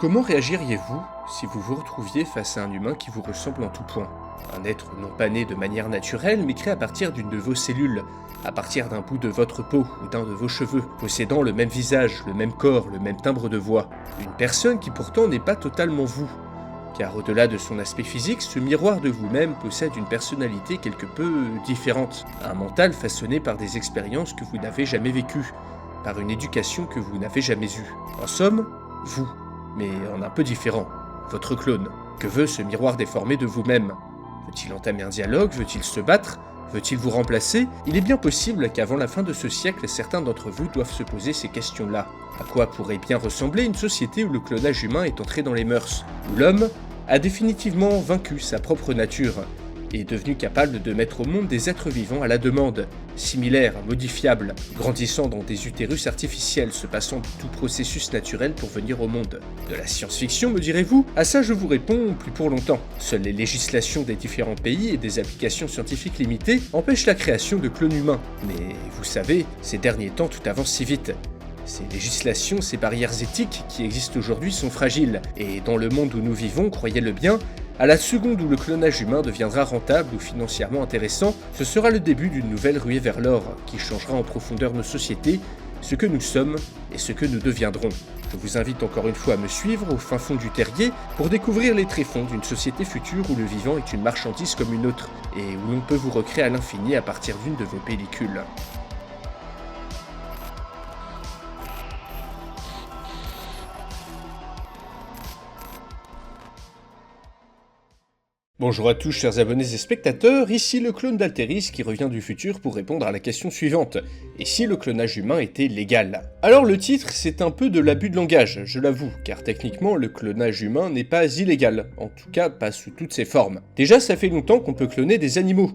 Comment réagiriez-vous si vous vous retrouviez face à un humain qui vous ressemble en tout point? Un être non pas né de manière naturelle, mais créé à partir d'une de vos cellules, à partir d'un bout de votre peau ou d'un de vos cheveux, possédant le même visage, le même corps, le même timbre de voix. Une personne qui pourtant n'est pas totalement vous, car au-delà de son aspect physique, ce miroir de vous-même possède une personnalité quelque peu différente, un mental façonné par des expériences que vous n'avez jamais vécues, par une éducation que vous n'avez jamais eue. En somme, vous, mais en un peu différent, votre clone. Que veut ce miroir déformé de vous-même? Veut-il entamer un dialogue? Veut-il se battre? Veut-il vous remplacer? Il est bien possible qu'avant la fin de ce siècle, certains d'entre vous doivent se poser ces questions-là. À quoi pourrait bien ressembler une société où le clonage humain est entré dans les mœurs, où l'homme a définitivement vaincu sa propre nature et est devenu capable de mettre au monde des êtres vivants à la demande, similaires, modifiables, grandissant dans des utérus artificiels, se passant de tout processus naturel pour venir au monde. De la science-fiction, me direz-vous? À ça je vous réponds, plus pour longtemps. Seules les législations des différents pays et des applications scientifiques limitées empêchent la création de clones humains. Mais vous savez, ces derniers temps tout avance si vite. Ces législations, ces barrières éthiques qui existent aujourd'hui sont fragiles, et dans le monde où nous vivons, croyez-le bien, à la seconde où le clonage humain deviendra rentable ou financièrement intéressant, ce sera le début d'une nouvelle ruée vers l'or qui changera en profondeur nos sociétés, ce que nous sommes et ce que nous deviendrons. Je vous invite encore une fois à me suivre au fin fond du terrier pour découvrir les tréfonds d'une société future où le vivant est une marchandise comme une autre, et où l'on peut vous recréer à l'infini à partir d'une de vos pellicules. Bonjour à tous chers abonnés et spectateurs, ici le clone d'Alteris qui revient du futur pour répondre à la question suivante. Et si le clonage humain était légal? Alors le titre c'est un peu de l'abus de langage, je l'avoue, car techniquement le clonage humain n'est pas illégal, en tout cas pas sous toutes ses formes. Déjà ça fait longtemps qu'on peut cloner des animaux.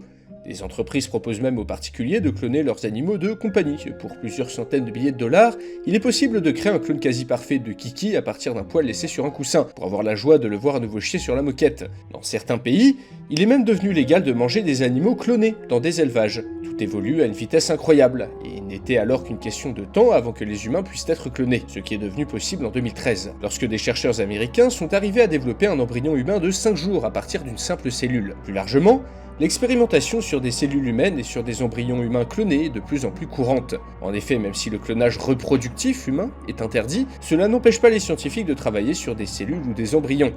Les entreprises proposent même aux particuliers de cloner leurs animaux de compagnie. Pour plusieurs centaines de billets de dollars, il est possible de créer un clone quasi parfait de Kiki à partir d'un poil laissé sur un coussin, pour avoir la joie de le voir à nouveau chier sur la moquette. Dans certains pays, il est même devenu légal de manger des animaux clonés dans des élevages. Tout évolue à une vitesse incroyable, et il n'était alors qu'une question de temps avant que les humains puissent être clonés, ce qui est devenu possible en 2013, lorsque des chercheurs américains sont arrivés à développer un embryon humain de 5 jours à partir d'une simple cellule. Plus largement, l'expérimentation sur des cellules humaines et sur des embryons humains clonés est de plus en plus courante. En effet, même si le clonage reproductif humain est interdit, cela n'empêche pas les scientifiques de travailler sur des cellules ou des embryons.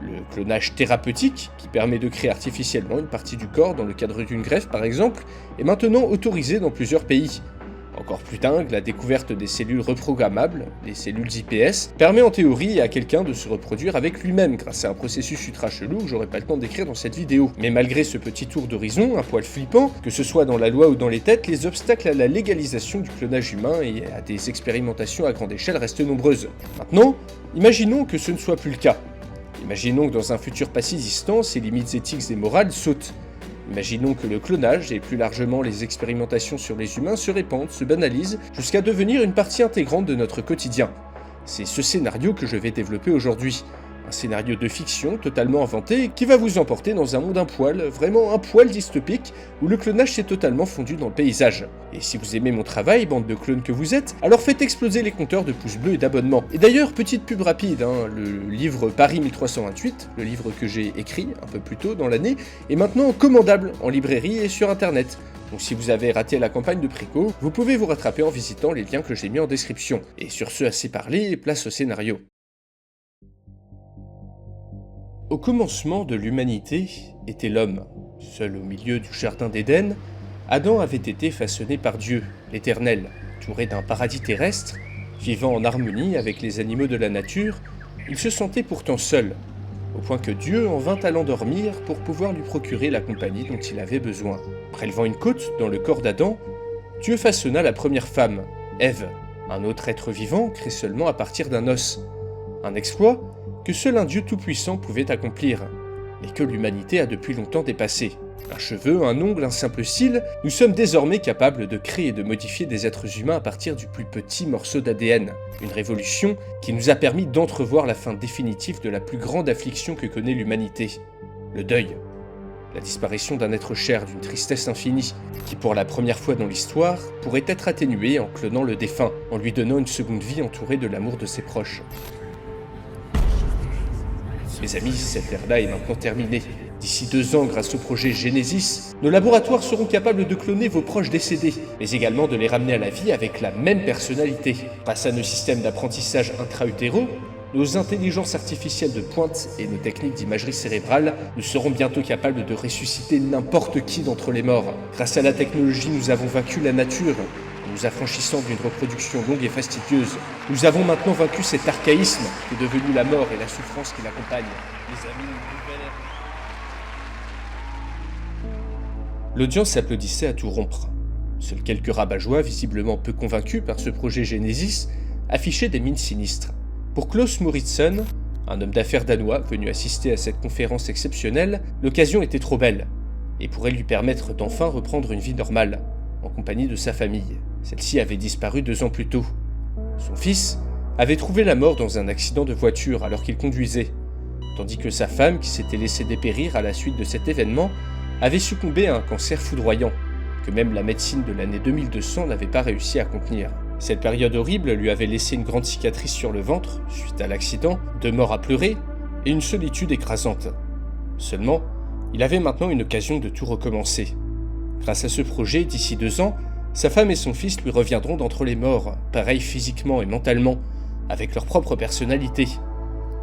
Le clonage thérapeutique, qui permet de créer artificiellement une partie du corps dans le cadre d'une greffe par exemple, est maintenant autorisé dans plusieurs pays. Encore plus dingue, la découverte des cellules reprogrammables, les cellules iPS, permet en théorie à quelqu'un de se reproduire avec lui-même grâce à un processus ultra chelou que j'aurais pas le temps de décrire dans cette vidéo. Mais malgré ce petit tour d'horizon, un poil flippant, que ce soit dans la loi ou dans les têtes, les obstacles à la légalisation du clonage humain et à des expérimentations à grande échelle restent nombreuses. Maintenant, imaginons que ce ne soit plus le cas. Imaginons que dans un futur pas si distant, ces limites éthiques et morales sautent. Imaginons que le clonage, et plus largement les expérimentations sur les humains, se répandent, se banalisent, jusqu'à devenir une partie intégrante de notre quotidien. C'est ce scénario que je vais développer aujourd'hui. Un scénario de fiction totalement inventé qui va vous emporter dans un monde un poil, vraiment un poil dystopique, où le clonage s'est totalement fondu dans le paysage. Et si vous aimez mon travail, bande de clones que vous êtes, alors faites exploser les compteurs de pouces bleus et d'abonnements. Et d'ailleurs, petite pub rapide, le livre Paris 1328, le livre que j'ai écrit un peu plus tôt dans l'année, est maintenant commandable en librairie et sur internet. Donc si vous avez raté la campagne de préco, vous pouvez vous rattraper en visitant les liens que j'ai mis en description. Et sur ce assez parlé, place au scénario. Au commencement de l'humanité était l'homme. Seul au milieu du jardin d'Éden, Adam avait été façonné par Dieu, l'Éternel, entouré d'un paradis terrestre, vivant en harmonie avec les animaux de la nature. Il se sentait pourtant seul, au point que Dieu en vint à l'endormir pour pouvoir lui procurer la compagnie dont il avait besoin. Prélevant une côte dans le corps d'Adam, Dieu façonna la première femme, Ève, un autre être vivant créé seulement à partir d'un os. Un exploit que seul un Dieu tout-puissant pouvait accomplir, mais que l'humanité a depuis longtemps dépassé. Un cheveu, un ongle, un simple cil, nous sommes désormais capables de créer et de modifier des êtres humains à partir du plus petit morceau d'ADN. Une révolution qui nous a permis d'entrevoir la fin définitive de la plus grande affliction que connaît l'humanité, le deuil. La disparition d'un être cher d'une tristesse infinie, qui pour la première fois dans l'histoire, pourrait être atténuée en clonant le défunt, en lui donnant une seconde vie entourée de l'amour de ses proches. Mes amis, cette ère-là est maintenant terminée. D'ici 2 ans, grâce au projet Genesis, nos laboratoires seront capables de cloner vos proches décédés, mais également de les ramener à la vie avec la même personnalité. Grâce à nos systèmes d'apprentissage intra-utéraux, nos intelligences artificielles de pointe et nos techniques d'imagerie cérébrale, nous serons bientôt capables de ressusciter n'importe qui d'entre les morts. Grâce à la technologie, nous avons vaincu la nature. En nous affranchissant d'une reproduction longue et fastidieuse, nous avons maintenant vaincu cet archaïsme qui est devenu la mort et la souffrance qui l'accompagnent. Les amis, nouvelle ère. L'audience applaudissait à tout rompre. Seuls quelques rabat-joie, visiblement peu convaincus par ce projet Genesis, affichaient des mines sinistres. Pour Klaus Moritzen, un homme d'affaires danois venu assister à cette conférence exceptionnelle, l'occasion était trop belle et pourrait lui permettre d'enfin reprendre une vie normale, en compagnie de sa famille. Celle-ci avait disparu 2 ans plus tôt. Son fils avait trouvé la mort dans un accident de voiture alors qu'il conduisait, tandis que sa femme, qui s'était laissée dépérir à la suite de cet événement, avait succombé à un cancer foudroyant, que même la médecine de l'année 2200 n'avait pas réussi à contenir. Cette période horrible lui avait laissé une grande cicatrice sur le ventre, suite à l'accident, 2 morts à pleurer, et une solitude écrasante. Seulement, il avait maintenant une occasion de tout recommencer. Grâce à ce projet, d'ici 2 ans, sa femme et son fils lui reviendront d'entre les morts, pareils physiquement et mentalement, avec leur propre personnalité.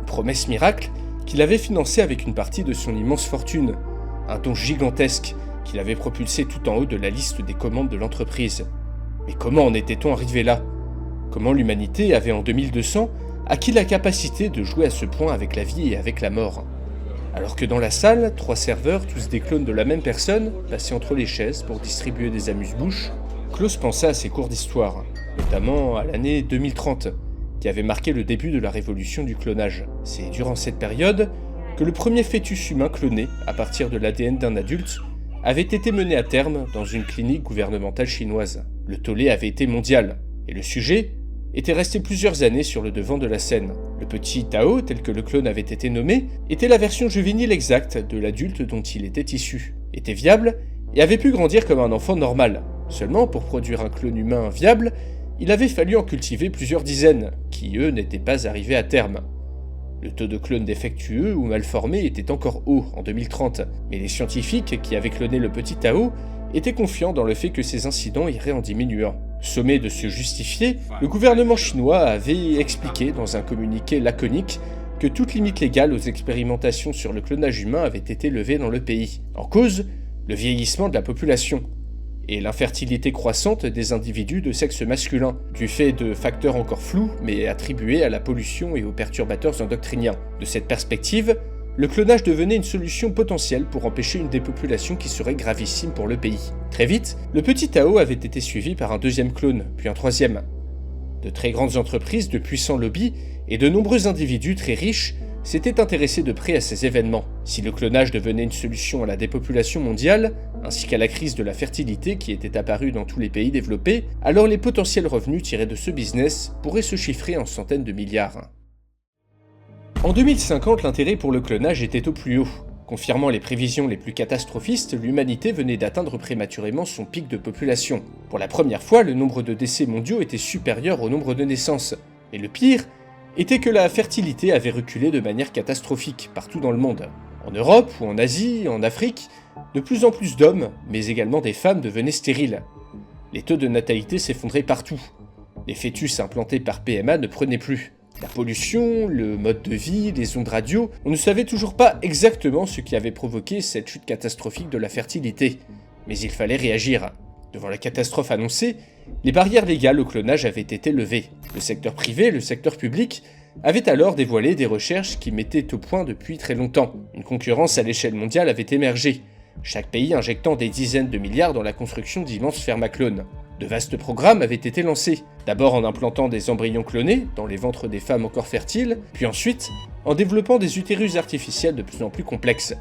Une promesse miracle qu'il avait financée avec une partie de son immense fortune, un don gigantesque qui l'avait propulsé tout en haut de la liste des commandes de l'entreprise. Mais comment en était-on arrivé là? Comment l'humanité avait en 2200 acquis la capacité de jouer à ce point avec la vie et avec la mort? Alors que dans la salle, 3 serveurs, tous des clones de la même personne, passaient entre les chaises pour distribuer des amuse-bouches, Klaus pensa à ses cours d'histoire, notamment à l'année 2030, qui avait marqué le début de la révolution du clonage. C'est durant cette période que le premier fœtus humain cloné, à partir de l'ADN d'un adulte, avait été mené à terme dans une clinique gouvernementale chinoise. Le tollé avait été mondial, et le sujet était resté plusieurs années sur le devant de la scène. Le petit Tao, tel que le clone avait été nommé, était la version juvénile exacte de l'adulte dont il était issu, était viable et avait pu grandir comme un enfant normal. Seulement, pour produire un clone humain viable, il avait fallu en cultiver plusieurs dizaines, qui eux n'étaient pas arrivés à terme. Le taux de clones défectueux ou mal formés était encore haut en 2030, mais les scientifiques qui avaient cloné le petit Tao étaient confiants dans le fait que ces incidents iraient en diminuant. Sommé de se justifier, le gouvernement chinois avait expliqué dans un communiqué laconique que toute limite légale aux expérimentations sur le clonage humain avait été levée dans le pays. En cause, le vieillissement de la population et l'infertilité croissante des individus de sexe masculin, du fait de facteurs encore flous mais attribués à la pollution et aux perturbateurs endocriniens. De cette perspective, le clonage devenait une solution potentielle pour empêcher une dépopulation qui serait gravissime pour le pays. Très vite, le petit Tao avait été suivi par un 2e clone, puis un 3e. De très grandes entreprises, de puissants lobbies et de nombreux individus très riches s'étaient intéressés de près à ces événements. Si le clonage devenait une solution à la dépopulation mondiale, ainsi qu'à la crise de la fertilité qui était apparue dans tous les pays développés, alors les potentiels revenus tirés de ce business pourraient se chiffrer en centaines de milliards. En 2050, l'intérêt pour le clonage était au plus haut. Confirmant les prévisions les plus catastrophistes, l'humanité venait d'atteindre prématurément son pic de population. Pour la première fois, le nombre de décès mondiaux était supérieur au nombre de naissances. Et le pire était que la fertilité avait reculé de manière catastrophique partout dans le monde. En Europe ou en Asie, en Afrique, de plus en plus d'hommes, mais également des femmes devenaient stériles. Les taux de natalité s'effondraient partout. Les fœtus implantés par PMA ne prenaient plus. La pollution, le mode de vie, les ondes radio, on ne savait toujours pas exactement ce qui avait provoqué cette chute catastrophique de la fertilité. Mais il fallait réagir. Devant la catastrophe annoncée, les barrières légales au clonage avaient été levées. Le secteur privé, le secteur public, avaient alors dévoilé des recherches qui mettaient au point depuis très longtemps. Une concurrence à l'échelle mondiale avait émergé, chaque pays injectant des dizaines de milliards dans la construction d'immenses fermes à clones. De vastes programmes avaient été lancés, d'abord en implantant des embryons clonés dans les ventres des femmes encore fertiles, puis ensuite en développant des utérus artificiels de plus en plus complexes.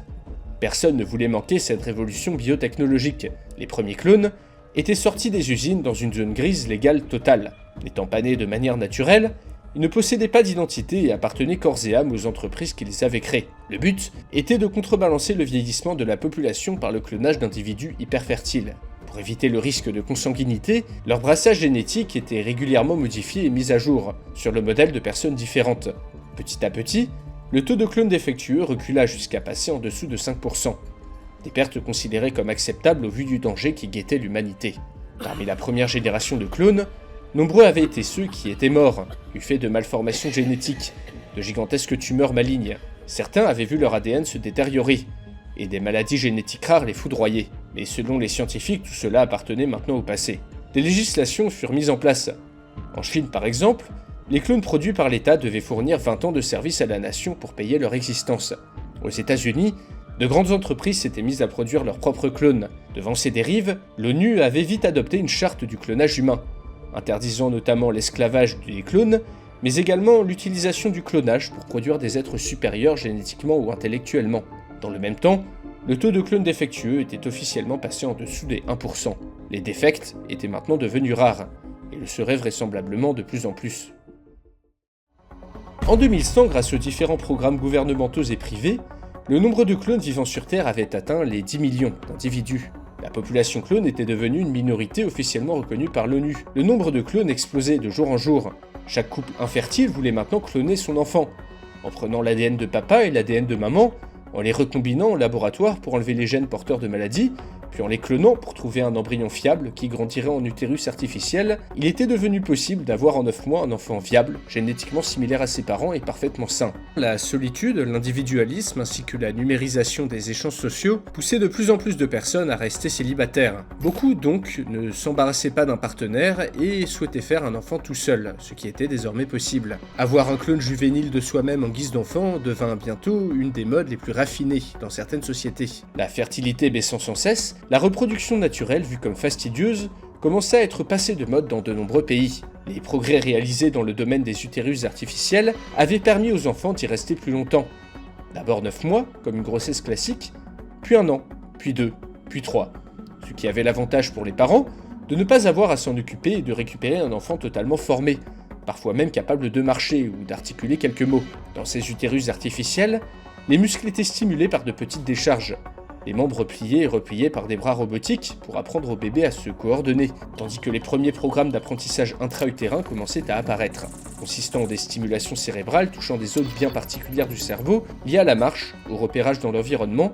Personne ne voulait manquer cette révolution biotechnologique. Les premiers clones étaient sortis des usines dans une zone grise légale totale. N'étant pas nés de manière naturelle, ils ne possédaient pas d'identité et appartenaient corps et âme aux entreprises qui les avaient créés. Le but était de contrebalancer le vieillissement de la population par le clonage d'individus hyperfertiles. Pour éviter le risque de consanguinité, leur brassage génétique était régulièrement modifié et mis à jour, sur le modèle de personnes différentes. Petit à petit, le taux de clones défectueux recula jusqu'à passer en dessous de 5%. Des pertes considérées comme acceptables au vu du danger qui guettait l'humanité. Parmi la première génération de clones, nombreux avaient été ceux qui étaient morts, du fait de malformations génétiques, de gigantesques tumeurs malignes. Certains avaient vu leur ADN se détériorer, et des maladies génétiques rares les foudroyer. Mais selon les scientifiques, tout cela appartenait maintenant au passé. Des législations furent mises en place. En Chine par exemple, les clones produits par l'État devaient fournir 20 ans de service à la nation pour payer leur existence. Aux États-Unis, de grandes entreprises s'étaient mises à produire leurs propres clones. Devant ces dérives, l'ONU avait vite adopté une charte du clonage humain, interdisant notamment l'esclavage des clones, mais également l'utilisation du clonage pour produire des êtres supérieurs génétiquement ou intellectuellement. Dans le même temps, le taux de clones défectueux était officiellement passé en dessous des 1%. Les défects étaient maintenant devenus rares, et le seraient vraisemblablement de plus en plus. En 2100, grâce aux différents programmes gouvernementaux et privés, le nombre de clones vivant sur Terre avait atteint les 10 millions d'individus. La population clone était devenue une minorité officiellement reconnue par l'ONU. Le nombre de clones explosait de jour en jour. Chaque couple infertile voulait maintenant cloner son enfant, en prenant l'ADN de papa et l'ADN de maman, en les recombinant en laboratoire pour enlever les gènes porteurs de maladies, puis en les clonant pour trouver un embryon fiable qui grandirait en utérus artificiel, il était devenu possible d'avoir en 9 mois un enfant viable, génétiquement similaire à ses parents et parfaitement sain. La solitude, l'individualisme ainsi que la numérisation des échanges sociaux poussaient de plus en plus de personnes à rester célibataires. Beaucoup donc ne s'embarrassaient pas d'un partenaire et souhaitaient faire un enfant tout seul, ce qui était désormais possible. Avoir un clone juvénile de soi-même en guise d'enfant devint bientôt une des modes les plus raffinées dans certaines sociétés. La fertilité baissant sans cesse, la reproduction naturelle, vue comme fastidieuse, commençait à être passée de mode dans de nombreux pays. Les progrès réalisés dans le domaine des utérus artificiels avaient permis aux enfants d'y rester plus longtemps. D'abord 9 mois, comme une grossesse classique, puis 1 an, puis 2, puis 3. Ce qui avait l'avantage pour les parents de ne pas avoir à s'en occuper et de récupérer un enfant totalement formé, parfois même capable de marcher ou d'articuler quelques mots. Dans ces utérus artificiels, les muscles étaient stimulés par de petites décharges, les membres pliés et repliés par des bras robotiques pour apprendre au bébé à se coordonner, tandis que les premiers programmes d'apprentissage intra-utérin commençaient à apparaître, consistant en des stimulations cérébrales touchant des zones bien particulières du cerveau liées à la marche, au repérage dans l'environnement,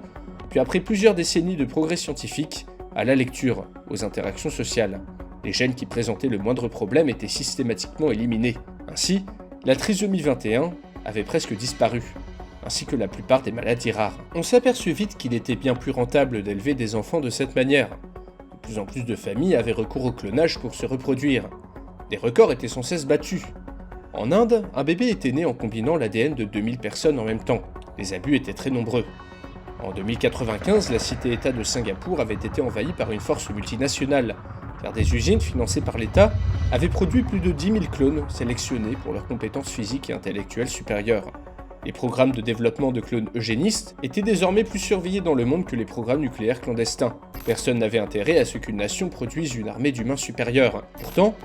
puis après plusieurs décennies de progrès scientifiques, à la lecture, aux interactions sociales. Les gènes qui présentaient le moindre problème étaient systématiquement éliminés. Ainsi, la trisomie 21 avait presque disparu, ainsi que la plupart des maladies rares. On s'aperçut vite qu'il était bien plus rentable d'élever des enfants de cette manière. De plus en plus de familles avaient recours au clonage pour se reproduire. Des records étaient sans cesse battus. En Inde, un bébé était né en combinant l'ADN de 2000 personnes en même temps. Les abus étaient très nombreux. En 2095, la cité-État de Singapour avait été envahie par une force multinationale, car des usines financées par l'État avaient produit plus de 10 000 clones sélectionnés pour leurs compétences physiques et intellectuelles supérieures. Les programmes de développement de clones eugénistes étaient désormais plus surveillés dans le monde que les programmes nucléaires clandestins. Personne n'avait intérêt à ce qu'une nation produise une armée d'humains supérieurs. Pourtant,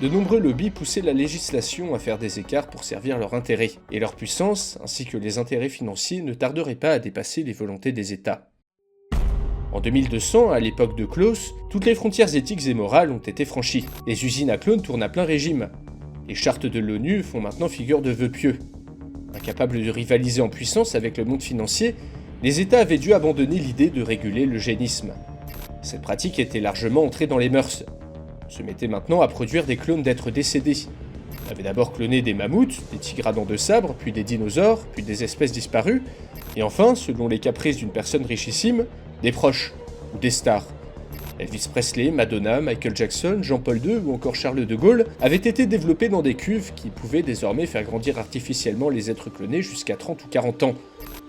de nombreux lobbies poussaient la législation à faire des écarts pour servir leurs intérêts, et leur puissance, ainsi que les intérêts financiers, ne tarderaient pas à dépasser les volontés des États. En 2200, à l'époque de Klaus, toutes les frontières éthiques et morales ont été franchies. Les usines à clones tournent à plein régime. Les chartes de l'ONU font maintenant figure de vœux pieux. Incapables de rivaliser en puissance avec le monde financier, les États avaient dû abandonner l'idée de réguler l'eugénisme. Cette pratique était largement entrée dans les mœurs. On se mettait maintenant à produire des clones d'êtres décédés. On avait d'abord cloné des mammouths, des tigres à dents de sabre, puis des dinosaures, puis des espèces disparues, et enfin, selon les caprices d'une personne richissime, des proches, ou des stars. Elvis Presley, Madonna, Michael Jackson, Jean-Paul II ou encore Charles de Gaulle avaient été développés dans des cuves qui pouvaient désormais faire grandir artificiellement les êtres clonés jusqu'à 30 ou 40 ans,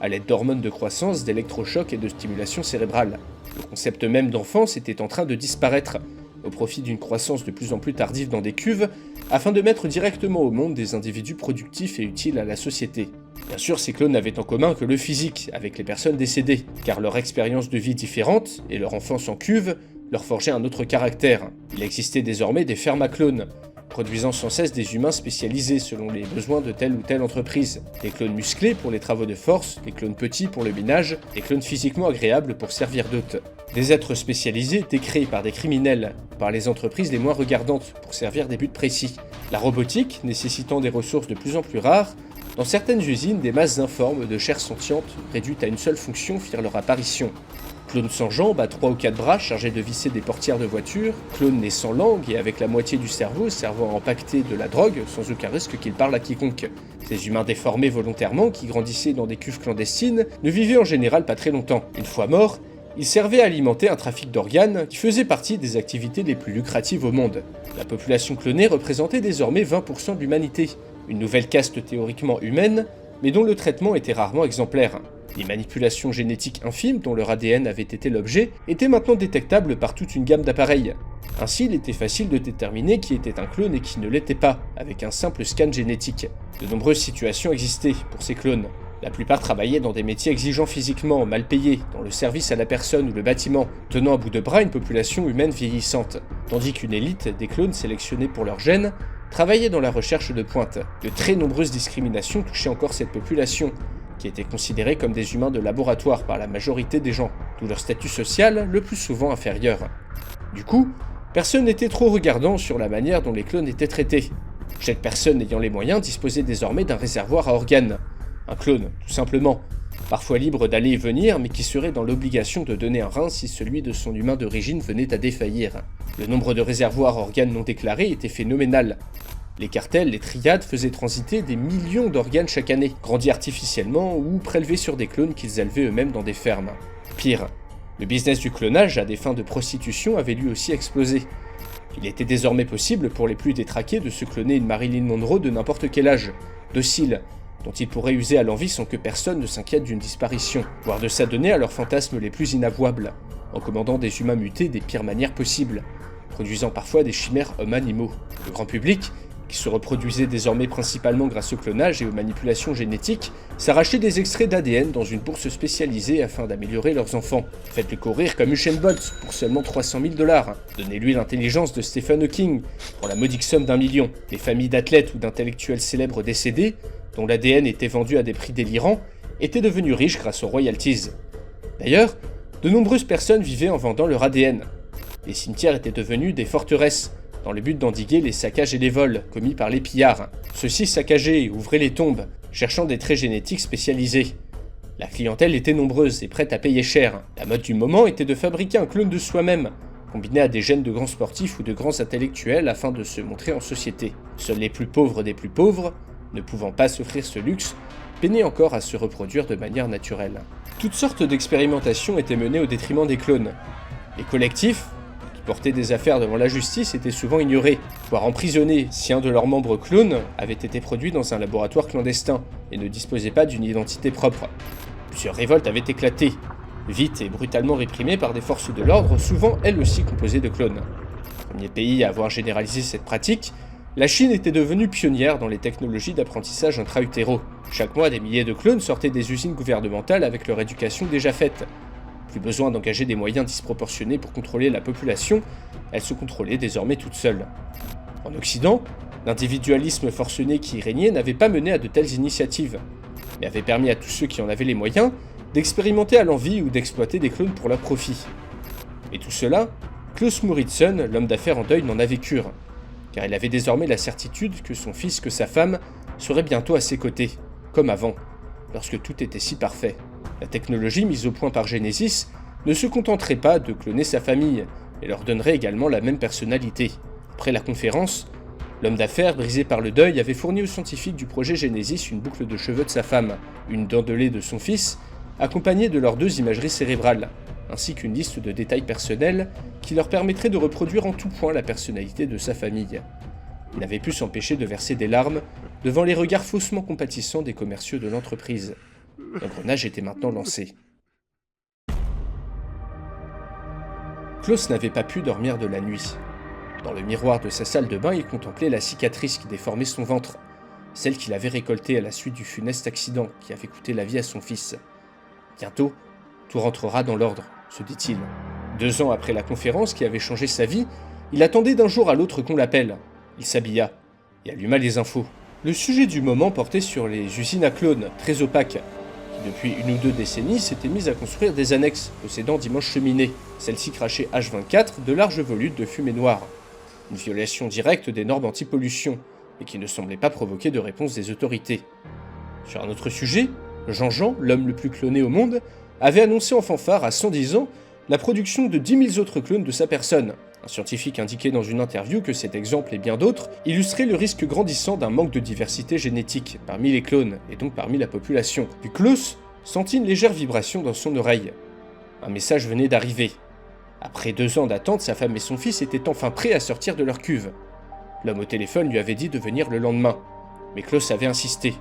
à l'aide d'hormones de croissance, d'électrochocs et de stimulation cérébrale. Le concept même d'enfance était en train de disparaître, au profit d'une croissance de plus en plus tardive dans des cuves, afin de mettre directement au monde des individus productifs et utiles à la société. Bien sûr, ces clones n'avaient en commun que le physique avec les personnes décédées, car leur expérience de vie différente et leur enfance en cuve leur forgeaient un autre caractère. Il existait désormais des fermes à clones, produisant sans cesse des humains spécialisés selon les besoins de telle ou telle entreprise. Des clones musclés pour les travaux de force, des clones petits pour le minage, des clones physiquement agréables pour servir d'hôtes. Des êtres spécialisés étaient créés par des criminels, par les entreprises les moins regardantes pour servir des buts précis. La robotique, nécessitant des ressources de plus en plus rares, Dans certaines usines, des masses informes de chair sentiente, réduites à une seule fonction, firent leur apparition. Clones sans jambes, à 3 ou 4 bras chargés de visser des portières de voiture, clones nés sans langue et avec la moitié du cerveau servant à empaqueter de la drogue sans aucun risque qu'ils parlent à quiconque. Ces humains déformés volontairement, qui grandissaient dans des cuves clandestines, ne vivaient en général pas très longtemps. Une fois morts, ils servaient à alimenter un trafic d'organes qui faisait partie des activités les plus lucratives au monde. La population clonée représentait désormais 20% de l'humanité, une nouvelle caste théoriquement humaine, mais dont le traitement était rarement exemplaire. Les manipulations génétiques infimes dont leur ADN avait été l'objet étaient maintenant détectables par toute une gamme d'appareils. Ainsi, il était facile de déterminer qui était un clone et qui ne l'était pas, avec un simple scan génétique. De nombreuses situations existaient pour ces clones. La plupart travaillaient dans des métiers exigeants physiquement, mal payés, dans le service à la personne ou le bâtiment, tenant à bout de bras une population humaine vieillissante, tandis qu'une élite des clones sélectionnés pour leurs gènes travaillait dans la recherche de pointe. De très nombreuses discriminations touchaient encore cette population, qui étaient considérés comme des humains de laboratoire par la majorité des gens, d'où leur statut social le plus souvent inférieur. Du coup, personne n'était trop regardant sur la manière dont les clones étaient traités. Chaque personne ayant les moyens disposait désormais d'un réservoir à organes. Un clone, tout simplement, parfois libre d'aller et venir, mais qui serait dans l'obligation de donner un rein si celui de son humain d'origine venait à défaillir. Le nombre de réservoirs à organes non déclarés était phénoménal. Les cartels, les triades faisaient transiter des millions d'organes chaque année, grandis artificiellement ou prélevés sur des clones qu'ils élevaient eux-mêmes dans des fermes. Pire, le business du clonage à des fins de prostitution avait lui aussi explosé. Il était désormais possible pour les plus détraqués de se cloner une Marilyn Monroe de n'importe quel âge, docile, dont ils pourraient user à l'envi sans que personne ne s'inquiète d'une disparition, voire de s'adonner à leurs fantasmes les plus inavouables, en commandant des humains mutés des pires manières possibles, produisant parfois des chimères hommes-animaux. Le grand public, qui se reproduisait désormais principalement grâce au clonage et aux manipulations génétiques, s'arrachaient des extraits d'ADN dans une bourse spécialisée afin d'améliorer leurs enfants. Faites-le courir comme Usain Bolt pour seulement 300 000 $. Donnez-lui l'intelligence de Stephen Hawking pour la modique somme d'1 million. Des familles d'athlètes ou d'intellectuels célèbres décédés, dont l'ADN était vendu à des prix délirants, étaient devenus riches grâce aux royalties. D'ailleurs, de nombreuses personnes vivaient en vendant leur ADN. Les cimetières étaient devenus des forteresses, dans le but d'endiguer les saccages et les vols commis par les pillards. Ceux-ci saccageaient et ouvraient les tombes, cherchant des traits génétiques spécialisés. La clientèle était nombreuse et prête à payer cher. La mode du moment était de fabriquer un clone de soi-même, combiné à des gènes de grands sportifs ou de grands intellectuels afin de se montrer en société. Seuls les plus pauvres des plus pauvres, ne pouvant pas s'offrir ce luxe, peinaient encore à se reproduire de manière naturelle. Toutes sortes d'expérimentations étaient menées au détriment des clones. Les collectifs, qui portaient des affaires devant la justice, étaient souvent ignorés, voire emprisonnés si un de leurs membres clones avait été produit dans un laboratoire clandestin et ne disposait pas d'une identité propre. Plusieurs révoltes avaient éclaté, vite et brutalement réprimées par des forces de l'ordre, souvent elles aussi composées de clones. Premier pays à avoir généralisé cette pratique, la Chine était devenue pionnière dans les technologies d'apprentissage intra-utéro. Chaque mois, des milliers de clones sortaient des usines gouvernementales avec leur éducation déjà faite. Plus besoin d'engager des moyens disproportionnés pour contrôler la population, elle se contrôlait désormais toute seule. En Occident, l'individualisme forcené qui y régnait n'avait pas mené à de telles initiatives, mais avait permis à tous ceux qui en avaient les moyens d'expérimenter à l'envi ou d'exploiter des clones pour leur profit. Et tout cela, Klaus Moritzen, l'homme d'affaires en deuil, n'en avait cure, car il avait désormais la certitude que son fils, que sa femme, seraient bientôt à ses côtés, comme avant, lorsque tout était si parfait. La technologie mise au point par Genesis ne se contenterait pas de cloner sa famille, et leur donnerait également la même personnalité. Après la conférence, l'homme d'affaires, brisé par le deuil, avait fourni aux scientifiques du projet Genesis une boucle de cheveux de sa femme, une dent de lait de son fils, accompagnée de leurs 2 imageries cérébrales, ainsi qu'une liste de détails personnels qui leur permettrait de reproduire en tout point la personnalité de sa famille. Il n'avait pu s'empêcher de verser des larmes devant les regards faussement compatissants des commerciaux de l'entreprise. L'engrenage était maintenant lancé. Klaus n'avait pas pu dormir de la nuit. Dans le miroir de sa salle de bain, il contemplait la cicatrice qui déformait son ventre, celle qu'il avait récoltée à la suite du funeste accident qui avait coûté la vie à son fils. Bientôt, tout rentrera dans l'ordre, se dit-il. 2 ans après la conférence qui avait changé sa vie, il attendait d'un jour à l'autre qu'on l'appelle. Il s'habilla et alluma les infos. Le sujet du moment portait sur les usines à clones, très opaques, qui depuis 1 ou 2 décennies s'étaient mises à construire des annexes possédant d'immenses cheminées. Celles-ci crachaient H24 de larges volutes de fumée noire. Une violation directe des normes anti-pollution, et qui ne semblait pas provoquer de réponse des autorités. Sur un autre sujet, Jean-Jean, l'homme le plus cloné au monde, avait annoncé en fanfare à 110 ans la production de 10 000 autres clones de sa personne. Un scientifique indiquait dans une interview que cet exemple et bien d'autres illustraient le risque grandissant d'un manque de diversité génétique parmi les clones, et donc parmi la population. Puis Klaus sentit une légère vibration dans son oreille. Un message venait d'arriver. Après 2 ans d'attente, sa femme et son fils étaient enfin prêts à sortir de leur cuve. L'homme au téléphone lui avait dit de venir le lendemain, mais Klaus avait insisté.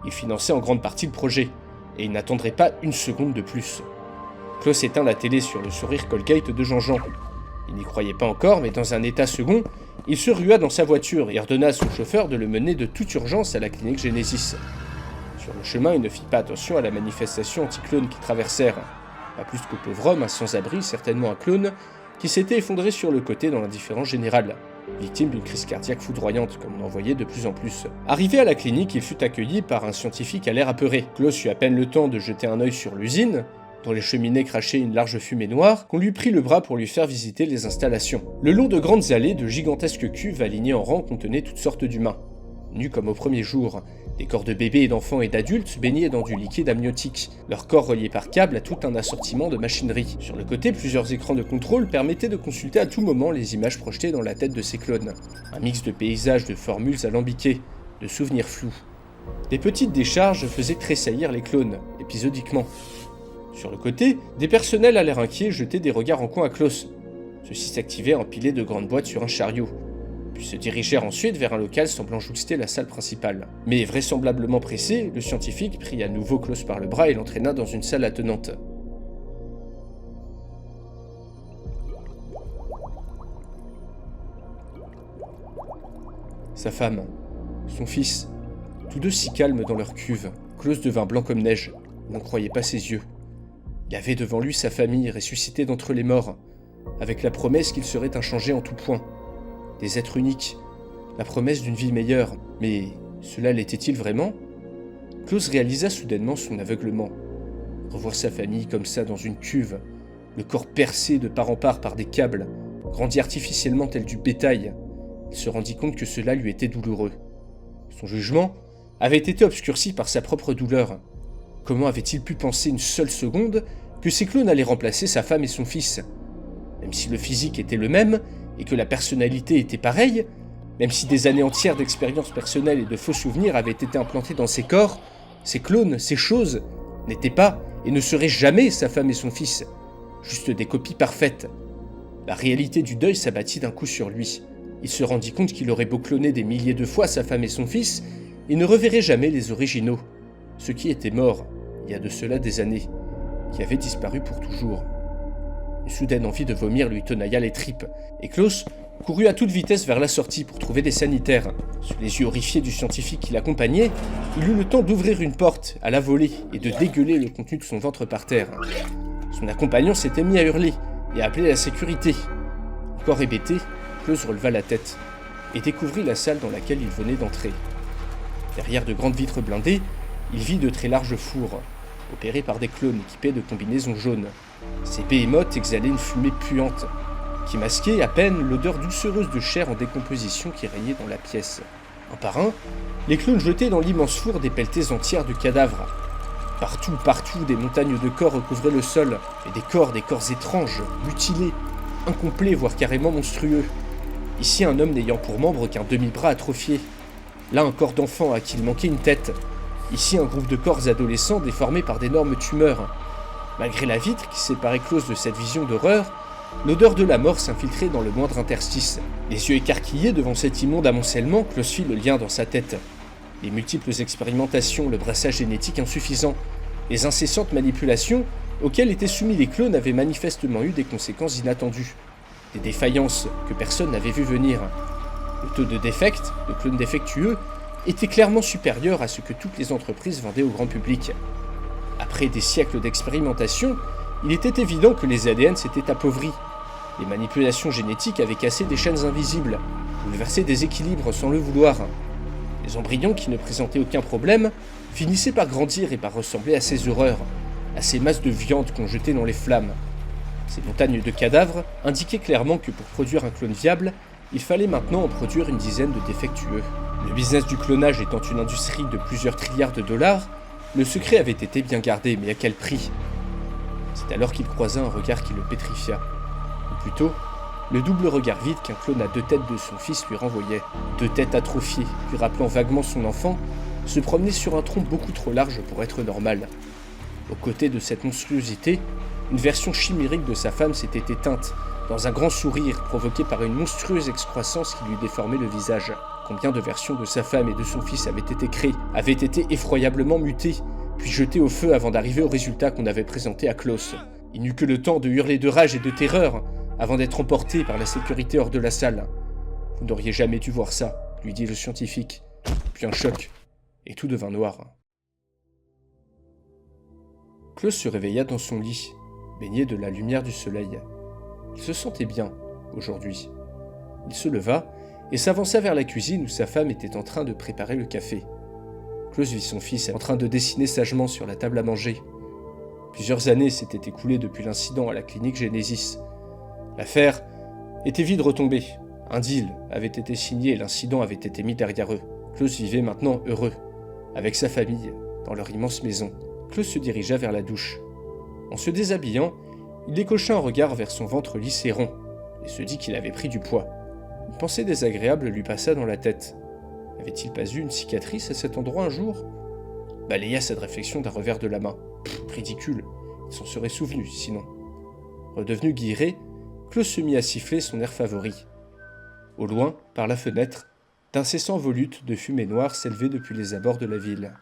Il finançait en grande partie le projet, et il n'attendrait pas une seconde de plus. Klaus éteint la télé sur le sourire Colgate de Jean-Jean. Il n'y croyait pas encore, mais dans un état second, il se rua dans sa voiture et ordonna à son chauffeur de le mener de toute urgence à la clinique Genesis. Sur le chemin, il ne fit pas attention à la manifestation anti-clone qui traversèrent. Pas plus qu'au pauvre homme, un sans-abri, certainement un clone, qui s'était effondré sur le côté dans l'indifférence générale, victime d'une crise cardiaque foudroyante, comme on en voyait de plus en plus. Arrivé à la clinique, il fut accueilli par un scientifique à l'air apeuré. Klaus eut à peine le temps de jeter un œil sur l'usine, dont les cheminées crachaient une large fumée noire, qu'on lui prit le bras pour lui faire visiter les installations. Le long de grandes allées, de gigantesques cuves alignées en rang contenaient toutes sortes d'humains. Nus comme au premier jour, des corps de bébés et d'enfants et d'adultes baignaient dans du liquide amniotique, leurs corps reliés par câble à tout un assortiment de machinerie. Sur le côté, plusieurs écrans de contrôle permettaient de consulter à tout moment les images projetées dans la tête de ces clones. Un mix de paysages, de formules alambiquées, de souvenirs flous. Des petites décharges faisaient tressaillir les clones, épisodiquement. Sur le côté, des personnels à l'air inquiets jetaient des regards en coin à Klaus. Ceux-ci s'activaient à empiler de grandes boîtes sur un chariot, puis se dirigèrent ensuite vers un local semblant jouxter la salle principale. Mais vraisemblablement pressé, le scientifique prit à nouveau Klaus par le bras et l'entraîna dans une salle attenante. Sa femme, son fils, tous deux si calmes dans leur cuve, Klaus devint blanc comme neige, il n'en croyait pas ses yeux. Il avait devant lui sa famille ressuscitée d'entre les morts, avec la promesse qu'ils seraient inchangés en tout point. Des êtres uniques, la promesse d'une vie meilleure. Mais cela l'était-il vraiment ? Klaus réalisa soudainement son aveuglement. Revoir sa famille comme ça dans une cuve, le corps percé de part en part par des câbles, grandi artificiellement tel du bétail, il se rendit compte que cela lui était douloureux. Son jugement avait été obscurci par sa propre douleur. Comment avait-il pu penser une seule seconde que ces clones allaient remplacer sa femme et son fils ? Même si le physique était le même, et que la personnalité était pareille, même si des années entières d'expériences personnelles et de faux souvenirs avaient été implantés dans ses corps, ces clones, ces choses, n'étaient pas et ne seraient jamais sa femme et son fils, juste des copies parfaites. La réalité du deuil s'abattit d'un coup sur lui. Il se rendit compte qu'il aurait beau cloner des milliers de fois sa femme et son fils, il ne reverrait jamais les originaux, ceux qui étaient morts, il y a de cela des années, qui avaient disparu pour toujours. Une soudaine envie de vomir lui tenailla les tripes, et Klaus courut à toute vitesse vers la sortie pour trouver des sanitaires. Sous les yeux horrifiés du scientifique qui l'accompagnait, il eut le temps d'ouvrir une porte, à la volée, et de dégueuler le contenu de son ventre par terre. Son accompagnant s'était mis à hurler, et à appeler la sécurité. Encore hébété, Klaus releva la tête, et découvrit la salle dans laquelle il venait d'entrer. Derrière de grandes vitres blindées, il vit de très larges fours, opérés par des clones équipés de combinaisons jaunes. Ces behémoths exhalaient une fumée puante, qui masquait à peine l'odeur doucereuse de chair en décomposition qui régnait dans la pièce. Un par un, les clones jetaient dans l'immense four des pelletées entières de cadavres. Partout, des montagnes de corps recouvraient le sol, et des corps étranges, mutilés, incomplets, voire carrément monstrueux. Ici, un homme n'ayant pour membre qu'un demi-bras atrophié. Là, un corps d'enfant à qui il manquait une tête. Ici, un groupe de corps adolescents déformés par d'énormes tumeurs. Malgré la vitre qui séparait Klaus de cette vision d'horreur, l'odeur de la mort s'infiltrait dans le moindre interstice. Les yeux écarquillés devant cet immonde amoncellement, Klaus fit le lien dans sa tête. Les multiples expérimentations, le brassage génétique insuffisant, les incessantes manipulations auxquelles étaient soumis les clones avaient manifestement eu des conséquences inattendues. Des défaillances que personne n'avait vu venir. Le taux de défects, de clones défectueux, était clairement supérieur à ce que toutes les entreprises vendaient au grand public. Après des siècles d'expérimentation, il était évident que les ADN s'étaient appauvris. Les manipulations génétiques avaient cassé des chaînes invisibles, bouleversé des équilibres sans le vouloir. Les embryons qui ne présentaient aucun problème finissaient par grandir et par ressembler à ces horreurs, à ces masses de viande qu'on jetait dans les flammes. Ces montagnes de cadavres indiquaient clairement que pour produire un clone viable, il fallait maintenant en produire une dizaine de défectueux. Le business du clonage étant une industrie de plusieurs trilliards de dollars, le secret avait été bien gardé, mais à quel prix? C'est alors qu'il croisa un regard qui le pétrifia. Ou plutôt, le double regard vide qu'un clone à 2 têtes de son fils lui renvoyait. 2 têtes atrophiées, lui rappelant vaguement son enfant, se promenaient sur un tronc beaucoup trop large pour être normal. Aux côtés de cette monstruosité, une version chimérique de sa femme s'était éteinte, dans un grand sourire provoqué par une monstrueuse excroissance qui lui déformait le visage. Combien de versions de sa femme et de son fils avaient été créées, avaient été effroyablement mutées, puis jetées au feu avant d'arriver au résultat qu'on avait présenté à Klaus. Il n'eut que le temps de hurler de rage et de terreur, avant d'être emporté par la sécurité hors de la salle. « Vous n'auriez jamais dû voir ça », lui dit le scientifique. Puis un choc, et tout devint noir. Klaus se réveilla dans son lit, baigné de la lumière du soleil. Il se sentait bien, aujourd'hui. Il se leva et s'avança vers la cuisine où sa femme était en train de préparer le café. Klaus vit son fils en train de dessiner sagement sur la table à manger. Plusieurs années s'étaient écoulées depuis l'incident à la clinique Genesis. L'affaire était vite retombée. Un deal avait été signé et l'incident avait été mis derrière eux. Klaus vivait maintenant heureux, avec sa famille, dans leur immense maison. Klaus se dirigea vers la douche. En se déshabillant, il décocha un regard vers son ventre lisse et rond, et se dit qu'il avait pris du poids. Une pensée désagréable lui passa dans la tête. Avait-il pas eu une cicatrice à cet endroit un jour? Balaya cette réflexion d'un revers de la main. Ridicule, il s'en serait souvenu, sinon. Redevenu guilleret, Klaus se mit à siffler son air favori. Au loin, par la fenêtre, d'incessants volutes de fumée noire s'élevaient depuis les abords de la ville.